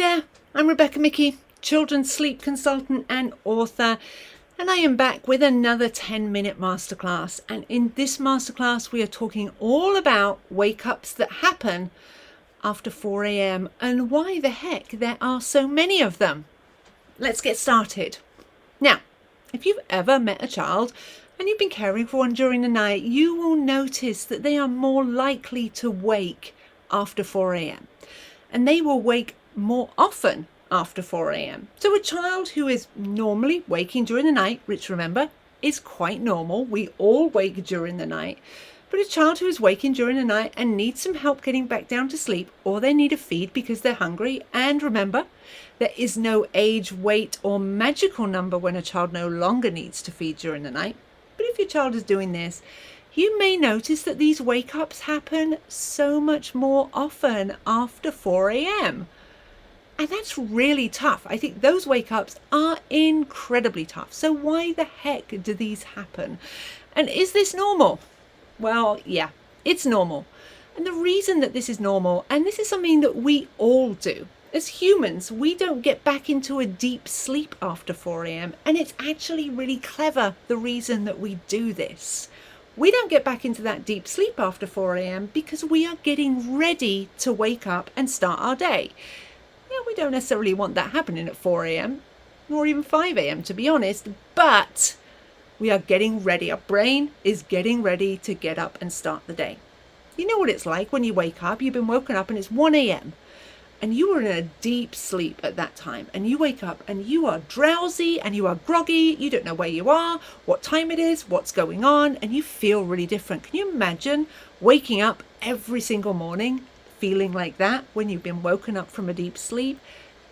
there, I'm Rebecca Mickey, children's sleep consultant and author, and I am back with another 10-minute masterclass. And in this masterclass, we are talking all about wake-ups that happen after 4 a.m. and why the heck there are so many of them. Let's get started. Now, if you've ever met a child and you've been caring for one during the night, you will notice that they are more likely to wake after 4 a.m. and they will wake more often after 4 a.m. So a child who is normally waking during the night, which remember is quite normal, we all wake during the night, but a child who is waking during the night and needs some help getting back down to sleep, or they need a feed because they're hungry, and remember, there is no age, weight, or magical number when a child no longer needs to feed during the night. But if your child is doing this, you may notice that these wake-ups happen so much more often after 4 a.m. And that's really tough. I think those wake-ups are incredibly tough. So why the heck do these happen? And is this normal? Well, yeah, it's normal. And the reason that this is normal, and this is something that we all do, as humans, we don't get back into a deep sleep after 4 a.m. And it's actually really clever, the reason that we do this. We don't get back into that deep sleep after 4 a.m. because we are getting ready to wake up and start our day. Yeah, we don't necessarily want that happening at 4 a.m. or even 5 a.m. to be honest, but we are getting ready. Our brain is getting ready to get up and start the day. You know what it's like when you wake up, you've been woken up and it's 1 a.m. and you were in a deep sleep at that time, and you wake up and you are drowsy and you are groggy, you don't know where you are, what time it is, what's going on, and you feel really different. Can you imagine waking up every single morning feeling like that when you've been woken up from a deep sleep?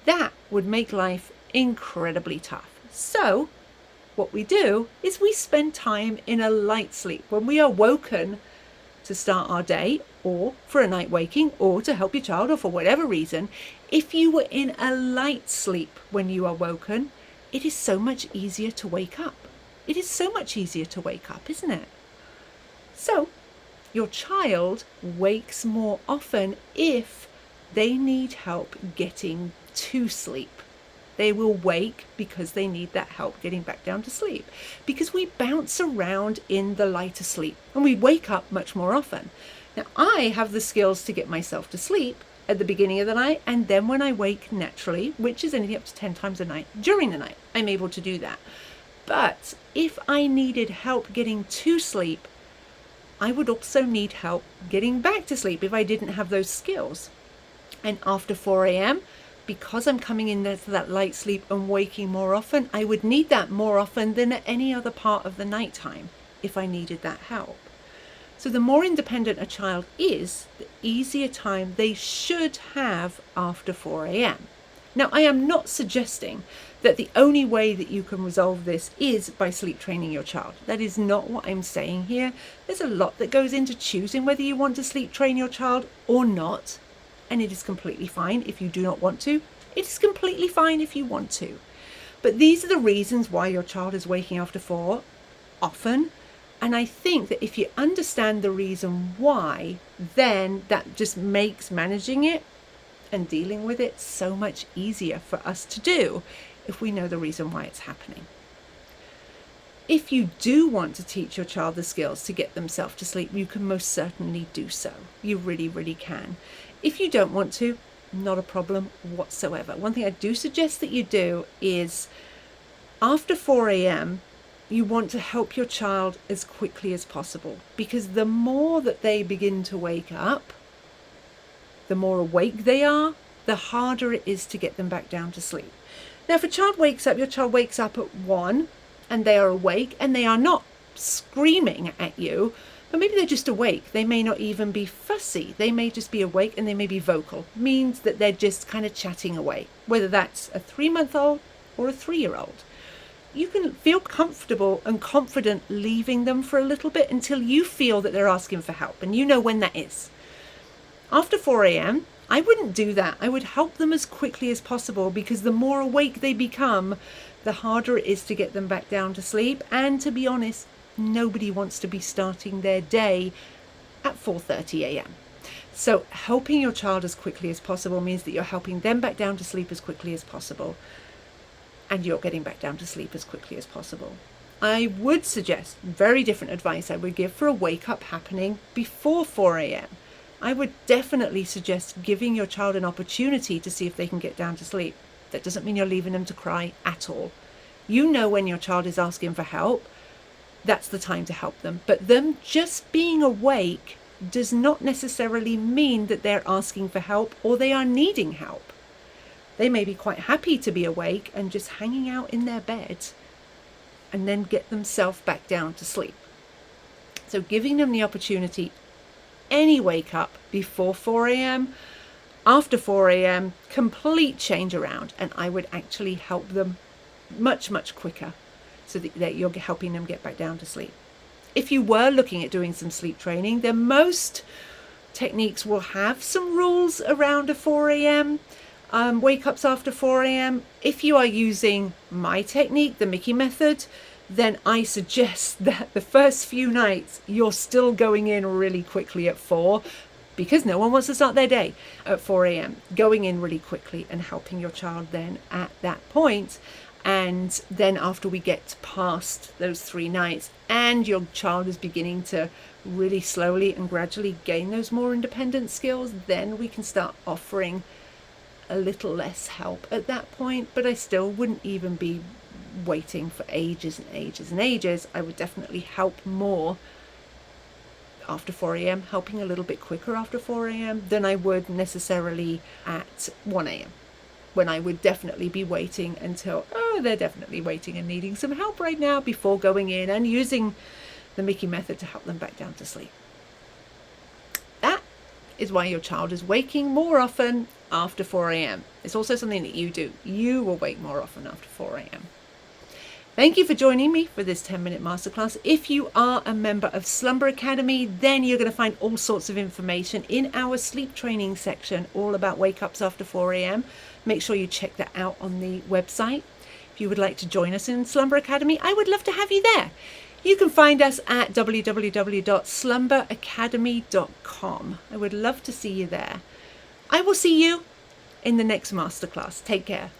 That would make life incredibly tough. So what we do is we spend time in a light sleep when we are woken to start our day, or for a night waking, or to help your child, or for whatever reason. If you were in a light sleep when you are woken, it is so much easier to wake up. It is so much easier to wake up, isn't it? So your child wakes more often if they need help getting to sleep. They will wake because they need that help getting back down to sleep, because we bounce around in the lighter sleep and we wake up much more often. Now, I have the skills to get myself to sleep at the beginning of the night, and then when I wake naturally, which is anything up to 10 times a night during the night, I'm able to do that. But if I needed help getting to sleep, I would also need help getting back to sleep if I didn't have those skills. And after 4 a.m., because I'm coming in there to that light sleep and waking more often, I would need that more often than at any other part of the nighttime if I needed that help. So the more independent a child is, the easier time they should have after 4 a.m. Now, I am not suggesting that the only way that you can resolve this is by sleep training your child. That is not what I'm saying here. There's a lot that goes into choosing whether you want to sleep train your child or not. And it is completely fine if you do not want to. It is completely fine if you want to. But these are the reasons why your child is waking after 4 often. And I think that if you understand the reason why, then that just makes managing it and dealing with it so much easier for us to do if we know the reason why it's happening. If you do want to teach your child the skills to get themselves to sleep, you can most certainly do so. You really, really can. If you don't want to, not a problem whatsoever. One thing I do suggest that you do is after 4 a.m., you want to help your child as quickly as possible, because the more that they begin to wake up, the more awake they are, the harder it is to get them back down to sleep. Now, if a child wakes up, your child wakes up at 1 and they are awake and they are not screaming at you, but maybe they're just awake. They may not even be fussy. They may just be awake and they may be vocal. Means that they're just kind of chatting away, whether that's a 3-month-old or a 3-year-old. You can feel comfortable and confident leaving them for a little bit until you feel that they're asking for help, and you know when that is. After 4 a.m., I wouldn't do that. I would help them as quickly as possible, because the more awake they become, the harder it is to get them back down to sleep. And to be honest, nobody wants to be starting their day at 4:30 a.m. So helping your child as quickly as possible means that you're helping them back down to sleep as quickly as possible, and you're getting back down to sleep as quickly as possible. I would suggest very different advice I would give for a wake up happening before 4 a.m. I would definitely suggest giving your child an opportunity to see if they can get down to sleep. That doesn't mean you're leaving them to cry at all. You know when your child is asking for help, that's the time to help them. But them just being awake does not necessarily mean that they're asking for help or they are needing help. They may be quite happy to be awake and just hanging out in their bed and then get themselves back down to sleep. So giving them the opportunity, any wake up before 4 a.m., after 4 a.m., complete change around, and I would actually help them much, much quicker so that you're helping them get back down to sleep. If you were looking at doing some sleep training, then most techniques will have some rules around a 4 a.m. Wake ups after 4 a.m. If you are using my technique, the Mickey method, then I suggest that the first few nights you're still going in really quickly at 4, because no one wants to start their day at 4 a.m. Going in really quickly and helping your child then at that point. And then after we get past those 3 nights and your child is beginning to really slowly and gradually gain those more independent skills, then we can start offering a little less help at that point. But I still wouldn't even be waiting for ages and ages and ages. I would definitely help more after 4 a.m., helping a little bit quicker after 4 a.m. than I would necessarily at 1 a.m. when I would definitely be waiting until, they're definitely waiting and needing some help right now before going in and using the Mickey method to help them back down to sleep. That is why your child is waking more often after 4 a.m. It's also something that you do. You will wake more often after 4 a.m. Thank you for joining me for this 10-minute masterclass. If you are a member of Slumber Academy, then you're going to find all sorts of information in our sleep training section, all about wake ups after 4 a.m. Make sure you check that out on the website. If you would like to join us in Slumber Academy, I would love to have you there. You can find us at www.slumberacademy.com. I would love to see you there. I will see you in the next masterclass. Take care.